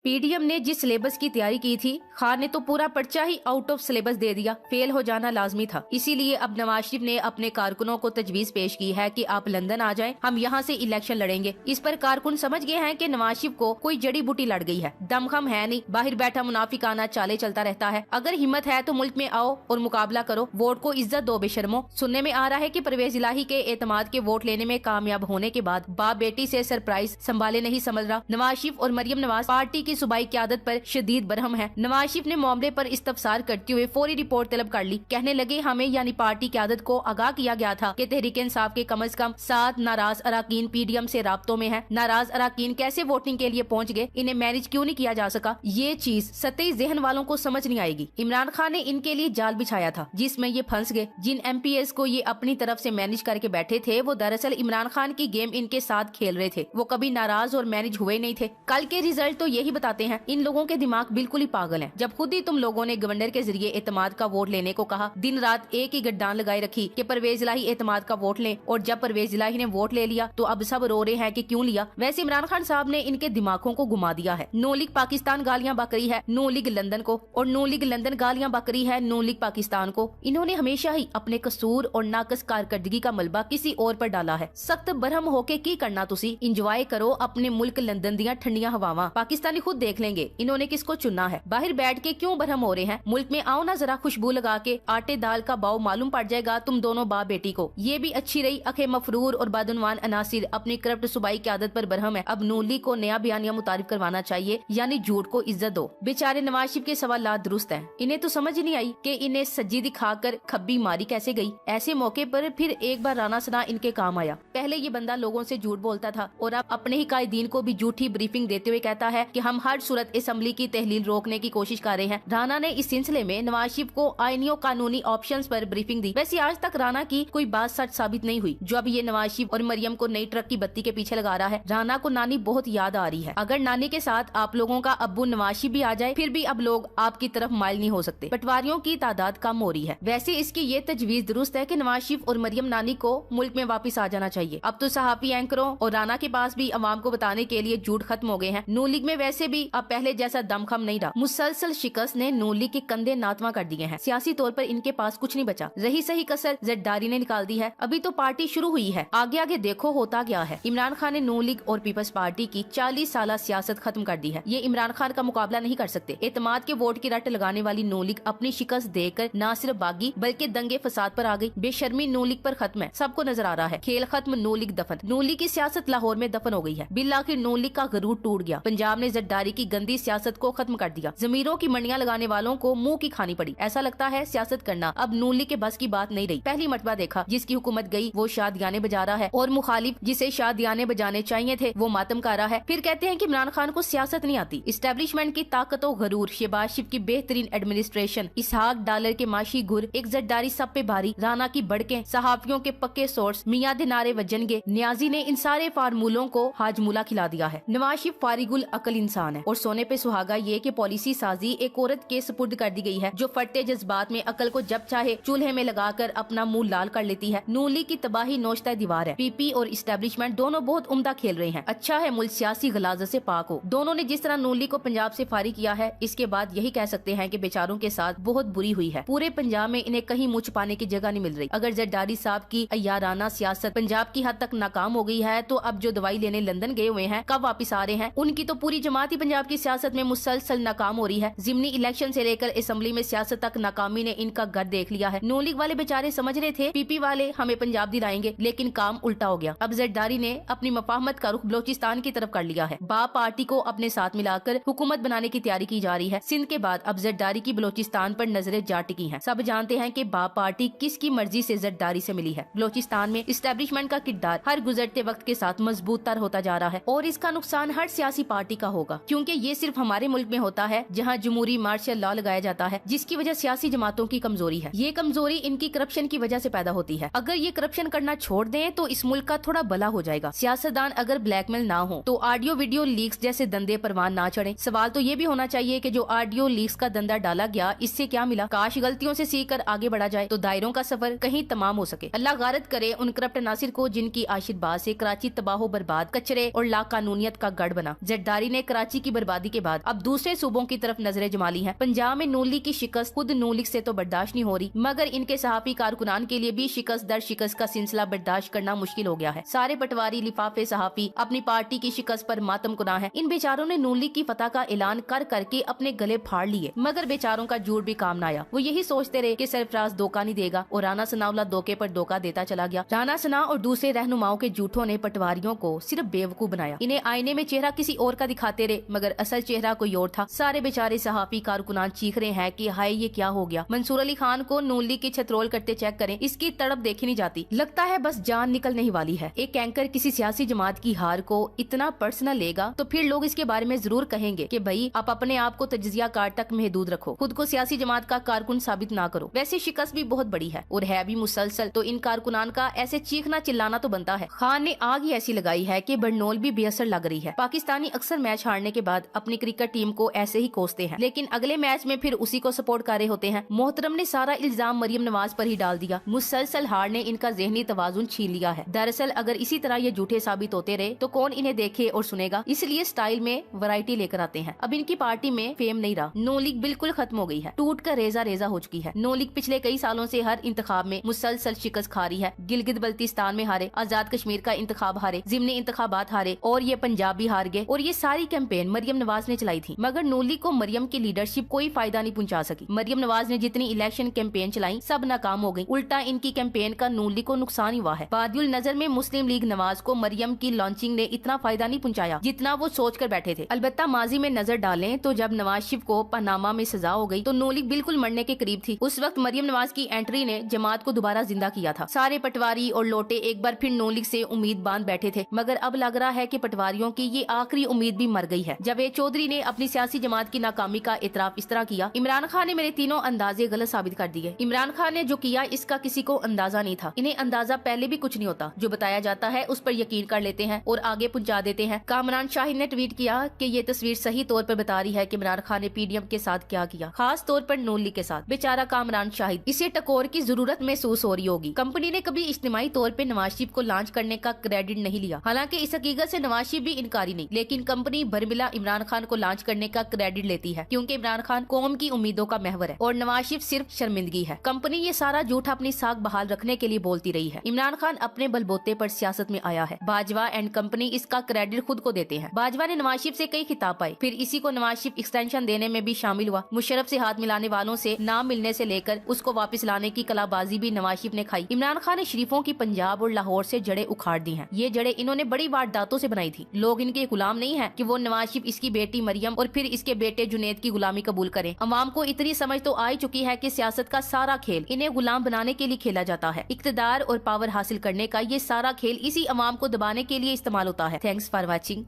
PDM ने जिस syllabus की तैयारी की थी, खान ने तो पूरा पर्चा ही आउट ऑफ सिलेबस दे दिया। फेल हो जाना लाजमी था। इसीलिए अब नवाज शरीफ ने अपने कारकुनों को तजवीज पेश की है कि आप लंदन आ जाएं, हम यहाँ से इलेक्शन लड़ेंगे। इस पर कारकुन समझ गए हैं कि नवाज शरीफ को कोई जड़ी बूटी लड़ गई है, दमखम है नहीं, बाहर बैठा मुनाफिकाना चाले चलता रहता है। अगर हिम्मत है तो मुल्क में आओ और मुकाबला करो, वोट को इज्जत दो बेशर्मो। सुनने में आ रहा है कि परवेज इलाही के एतमाद के वोट लेने में कामयाब होने के बाद बाप बेटी से सरप्राइज संभाले नहीं समझ रहा। नवाज शरीफ और मरियम नवाज पार्टी की सूबाई क़यादत पर शदीद बरहम है। नवाज शरीफ ने मामले पर इस्तफसार करते हुए फौरी रिपोर्ट तलब कर ली। कहने लगे, हमें यानी पार्टी क़यादत को आगाह किया गया था कि तहरीक इंसाफ के कम से कम 7 नाराज अराकीन पीडीएम से राब्तों में है। नाराज अराकीन कैसे वोटिंग के लिए पहुँच गए, इन्हें मैनेज क्यों नहीं किया जा सका, ये चीज सतही जहन वालों को समझ नहीं आएगी। इमरान खान ने इनके लिए जाल बिछाया था जिसमें ये फंस गए। जिन एमपीएस को ये अपनी तरफ से मैनेज करके बैठे थे, वो दरअसल इमरान खान की गेम इनके साथ खेल रहे थे। वो कभी नाराज और मैनेज हुए नहीं थे। कल के रिजल्ट तो यही बताते हैं, इन लोगों के दिमाग बिल्कुल ही पागल हैं। जब खुद ही तुम लोगों ने गवर्नर के जरिए एतमाद का वोट लेने को कहा, दिन रात एक ही गड्डान लगाई रखी कि परवेज इलाही एतमाद का वोट लें, और जब परवेज इलाही ने वोट ले लिया तो अब सब रो रहे हैं कि क्यों लिया। वैसे इमरान खान साहब ने इनके दिमागों को घुमा दिया है। नो लीग पाकिस्तान गालियां बकरी है नो लीग लंदन को, और नो लीग लंदन गालियां बकरी है नो लीग पाकिस्तान को। इन्होंने हमेशा ही अपने कसूर और नाकस कारकर्दगी का मलबा किसी और पर डाला है। सख्त बरहम होके की करना, तुसी इंजॉय करो अपने मुल्क लंदन दियां ठंडियां हवावां, पाकिस्तानी खुद देख लेंगे इन्होंने किसको चुनना है। बाहर बैठ के क्यों बरहम हो रहे हैं, मुल्क में आओ ना जरा खुशबू लगा के, आटे दाल का भाव मालूम पड़ जाएगा तुम दोनों बाप बेटी को। ये भी अच्छी रही अखे मफरूर और बदउनवान अनासिर अपनी करप्ट सूबाई क़यादत पर बरहम है। अब नूली को नया बयानिया मुतारिफ करवाना चाहिए, यानी झूठ को इज्जत दो। बेचारे नवाज शरीफ के सवालात दुरुस्त हैं, इन्हें तो समझ नहीं आई कि इन्हें सज्जी दिखाकर खब्बी मारी कैसे गई। ऐसे मौके पर फिर एक बार राना सना इनके काम आया। पहले ये बंदा लोगों से झूठ बोलता था और अब अपने ही कायदीन को भी झूठी ब्रीफिंग देते हुए कहता है कि हम हर सूरत असेंबली की तहलील रोकने की कोशिश कर रहे हैं। राना ने इस सिलसिले में नवाज शरीफ को आईनी और कानूनी ऑप्शंस पर ब्रीफिंग दी। वैसे आज तक राना की कोई बात सच साबित नहीं हुई। जो अब ये नवाज शरीफ और मरियम को नई ट्रक की बत्ती के पीछे लगा रहा है, राना को नानी बहुत याद आ रही है। अगर नानी के साथ आप लोगों का अब्बू नवाज शरीफ भी आ जाए, फिर भी अब लोग आपकी तरफ माइल नहीं हो सकते। पटवारियों की तादाद कम हो रही है। वैसे इसकी ये तजवीज दुरुस्त है कि नवाज शरीफ और मरियम नानी को मुल्क में वापस आ जाना चाहिए। अब तो सहाफी एंकरों और राना के पास भी अवाम को बताने के लिए झूठ खत्म हो गए हैं। नून लीग में वैसे भी अब पहले जैसा दमखम नहीं रहा। मुसलसल शिकस्त ने नून लीग के कंधे नातवा कर दिए हैं। सियासी तौर पर इनके पास कुछ नहीं बचा। रही सही कसर जरदारी ने निकाल दी है। अभी तो पार्टी शुरू हुई है, आगे आगे देखो होता क्या है। इमरान खान ने नून लीग और पीपल्स पार्टी की 40 साल सियासत खत्म कर दी है। ये इमरान खान का मुकाबला नहीं कर सकते। एतमाद के वोट की रट लगाने वाली नून लीग अपनी शिकस्त देकर न सिर्फ बागी बल्कि दंगे फसाद पर आ गई। बेशर्मी नून लीग पर खत्म है, सबको नजर आ रहा है। खेल खत्म, नून लीग दफन। नून लीग की सियासत लाहौर में दफन हो गई है। बिल आखिर नून लीग का गरूर टूट गया। पंजाब ने जरदारी की गंदी सियासत को खत्म कर दिया। जमीरों की मंडियां लगाने वालों को मुंह की खानी पड़ी। ऐसा लगता है सियासत करना अब नून लीग के बस की बात नहीं रही। पहली मरतबा देखा जिसकी हुकूमत गई वो शादियाने बजा रहा है और मुखालिफ जिसे शादियाने बजाने चाहिए थे वो मातम कर रहा है। फिर कहते हैं कि इमरान खान को सियासत नहीं आती। इस्टेब्लिशमेंट की ताकत और गरूर, शहबाज शरीफ की बेहतरीन एडमिनिस्ट्रेशन, इसहाक डालर के माशी गुर, एक जरदारी सब पे भारी, राना की बड़के, सहाफियों के पक्के सोर्स, मियां दिनारे वजनगे, न्याजी ने इन सारे फार्मूलों को हाजमूला खिला दिया है। नवाज शरीफ फारिगुल अकल इंसान है और सोने पे सुहागा ये कि पॉलिसी साजी एक औरत के सुपुर्द कर दी गई है जो फटे जज्बात में अकल को जब चाहे चूल्हे में लगाकर अपना मुंह लाल कर लेती है। नून लीग की तबाही नोचता दीवार है। पीपी और इस्टेब्लिशमेंट दोनों बहुत उम्दा खेल रहे हैं। अच्छा है मुल्क सियासी गलाजत से पाक हो। दोनों ने जिस तरह नून लीग को पंजाब से फारिग किया है, इसके बाद यही कह सकते हैं कि बेचारों के साथ बहुत बुरी हुई है। पूरे पंजाब में इन्हें कहीं मुँह छुपाने की जगह नहीं मिल रही। अगर जरदारी साहब की अय्याराना सियासत पंजाब की हद तक नाकाम हो गई है, तो अब जो दवाई लेने लंदन गए हुए हैं कब वापिस आ रहे हैं? उनकी तो पूरी जमात ही पंजाब की सियासत में मुसलसल नाकाम हो रही है। जिमनी इलेक्शन से लेकर असेंबली में सियासत तक नाकामी ने इनका घर देख लिया है। नून लीग वाले बेचारे समझ रहे थे पीपी वाले हमें पंजाब दिलाएंगे, लेकिन काम उल्टा हो गया। अब जरदारी ने अपनी मफाहमत का रुख बलोचिस्तान की तरफ कर लिया है। बाप पार्टी को अपने साथ मिलाकर हुकूमत बनाने की तैयारी की जा रही है। सिंध के बाद अब जरदारी की बलोचिस्तान पर नजरें जा टिकी हैं। सब जानते हैं कि बाप पार्टी किसकी मर्जी से जरदारी से मिली है। बलोचिस्तान में इस्टेब्लिशमेंट का किरदार हर गुजरते वक्त के साथ मजबूत तर होता जा रहा है और इसका नुकसान हर सियासी पार्टी का होगा, क्योंकि ये सिर्फ हमारे मुल्क में होता है जहां जमहूरी मार्शल लॉ लगाया जाता है, जिसकी वजह सियासी जमातों की कमजोरी है। ये कमजोरी इनकी करप्शन की वजह से पैदा होती है। अगर ये करप्शन करना छोड़ दें तो इस मुल्क का थोड़ा भला हो जाएगा। सियासतदान अगर ब्लैकमेल ना हो तो ऑडियो वीडियो लीक्स जैसे धंधे परवान ना चढ़े। सवाल तो ये भी होना चाहिए कि जो ऑडियो लीक्स का धंधा डाला गया इससे क्या मिला? काश गलतियों से सीख कर आगे बढ़ा जाए तो दायरों का सफर कहीं तमाम हो सके। अल्लाह गारत करे उन करप्ट नासिर को जिनकी आशीर्वाद से कराची तबाहो बर्बाद, कचरे और ला कानूनियत का गढ़ बना। जरदारी ने कराची 88 की बर्बादी के बाद अब दूसरे सूबों की तरफ नजरें जमा ली हैं। पंजाब में नून लीग की शिकस्त खुद नून लीग से तो बर्दाश्त नहीं हो रही, मगर इनके सहाफी कारकुनान के लिए भी शिकस्त दर शिकस्त का सिलसिला बर्दाश्त करना मुश्किल हो गया है। सारे पटवारी, लिफाफे, सहाफी अपनी पार्टी की शिकस्त पर मातम कुनाह है। इन बेचारों ने नून लीग की फतह का ऐलान कर करके अपने गले फाड़ लिए, मगर बेचारों का झूठ भी काम न आया। वो यही सोचते रहे कि सरफराज धोखा नहीं देगा और राना सनाउल्लाह धोखे पर धोखा देता चला गया। राना सना और दूसरे रहनुमाओं के झूठों ने पटवारियों को सिर्फ बेवकूफ बनाया। इन्हें आईने में चेहरा किसी और का दिखाते रहे, मगर असल चेहरा कोई और था। सारे बेचारे सहाफी कारकुनान चीख रहे हैं कि हाय ये क्या हो गया। मंसूर अली खान को नून लीग की छतरोल करते चेक करें, इसकी तड़प देखी नहीं जाती। लगता है बस जान निकलने ही वाली है। एक एंकर किसी सियासी जमात की हार को इतना पर्सनल लेगा तो फिर लोग इसके बारे में जरूर कहेंगे कि भाई आप अपने आप को तजिया कार तक महदूद रखो, खुद को सियासी जमात का कारकुन साबित ना करो। वैसे शिकस्त भी बहुत बड़ी है और है भी मुसलसल, तो इन कारकुनान का ऐसे चीखना चिल्लाना तो बनता है। खान ने आग ही ऐसी लगाई है कि बरनौल भी बेअसर लग रही है। पाकिस्तानी अक्सर मैच हारने के बाद अपनी क्रिकेट टीम को ऐसे ही कोसते हैं, लेकिन अगले मैच में फिर उसी को सपोर्ट कर रहे होते हैं। मोहतरम ने सारा इल्जाम मरियम नवाज पर ही डाल दिया। मुसलसल हार ने इनका ज़हनी तवाजुन छीन लिया है। दरअसल अगर इसी तरह ये झूठे साबित होते रहे तो कौन इन्हें देखे और सुनेगा, इसलिए स्टाइल में वैरायटी लेकर आते हैं। अब इनकी पार्टी में फेम नहीं रहा। नून लीग बिल्कुल खत्म हो गई है, टूट कर रेजा रेजा हो चुकी है। नून लीग पिछले कई सालों से हर इंतखाब में मुसलसल शिकस्त खा रही है। गिलगित बल्तिस्तान में हारे, आजाद कश्मीर का इंतखाब हारे, जिमनी इंतखाबात हारे और ये पंजाब भी हार गए। और ये सारी कैंपेन मरियम नवाज ने चलाई थी, मगर नून लीग को मरियम की लीडरशिप कोई फायदा नहीं पहुंचा सकी। मरियम नवाज ने जितनी इलेक्शन कैंपेन चलाई सब नाकाम हो गई। उल्टा इनकी कैंपेन का नून लीग को नुकसान ही हुआ है। बादियुल नजर में मुस्लिम लीग नवाज को मरियम की लॉन्चिंग ने इतना फायदा नहीं पहुंचाया जितना वो सोच कर बैठे थे। अलबत्ता माजी में नजर डालें तो जब नवाज शरीफ को पनामा में सजा हो गई तो नून लीग बिल्कुल मरने के करीब थी। उस वक्त मरियम नवाज की एंट्री ने जमात को दोबारा जिंदा किया था। सारे पटवारी और लोटे एक बार फिर नून लीग से उम्मीद बांध बैठे थे, मगर अब लग रहा है कि पटवारियों की ये आखिरी उम्मीद भी मर गई है। जावेद चौधरी ने अपनी सियासी जमात की नाकामी का इतराफ इस तरह किया, इमरान खान ने मेरे तीनों अंदाजे गलत साबित कर दिए। इमरान खान ने जो किया इसका किसी को अंदाजा नहीं था। इन्हें अंदाजा पहले भी कुछ नहीं होता, जो बताया जाता है उस पर यकीन कर लेते हैं और आगे पहुंचा देते हैं। कामरान शाहिद ने ट्वीट किया कि ये तस्वीर सही तौर पर बता रही है कि इमरान खान ने पीडीएम के साथ क्या किया, खास तौर पर नून लीग के साथ। बेचारा कामरान शाहिद, इसे टकोर की जरूरत महसूस हो रही होगी। कंपनी ने कभी इज्तिमाई तौर पर नवाज शरीफ को लॉन्च करने का क्रेडिट नहीं लिया, हालांकि इस हकीकत से नवाज शरीफ भी इनकारी नहीं, लेकिन कंपनी बरमिला इमरान खान को लॉन्च करने का क्रेडिट लेती है, क्योंकि इमरान खान कौम की उम्मीदों का महवर है और नवाज शरीफ सिर्फ शर्मिंदगी है। कंपनी ये सारा झूठ अपनी साख बहाल रखने के लिए बोलती रही है। इमरान खान अपने बलबोते पर सियासत में आया है। बाजवा एंड कंपनी इसका क्रेडिट खुद को देते हैं। बाजवा ने नवाज शरीफ से कई खिताब पाए, फिर इसी को नवाज शरीफ एक्सटेंशन देने में भी शामिल हुआ। मुशर्रफ से हाथ मिलाने वालों से नाम मिलने से लेकर उसको वापस लाने की कलाबाजी भी नवाज शरीफ ने खाई। इमरान खान ने शरीफों की पंजाब और लाहौर से जड़ें उखाड़ दी हैं। ये जड़ें इन्होंने बड़ी वारदातों से बनाई थी। लोग इनके गुलाम नहीं है कि वो नवाज शरीफ, इसकी बेटी मरियम और फिर इसके बेटे जुनेद की गुलामी कबूल करें। अवाम को इतनी समझ तो आ ही चुकी है कि सियासत का सारा खेल इन्हें गुलाम बनाने के लिए खेला जाता है। इक्तदार और पावर हासिल करने का ये सारा खेल इसी अवाम को दबाने के लिए इस्तेमाल होता है। Thanks for watching.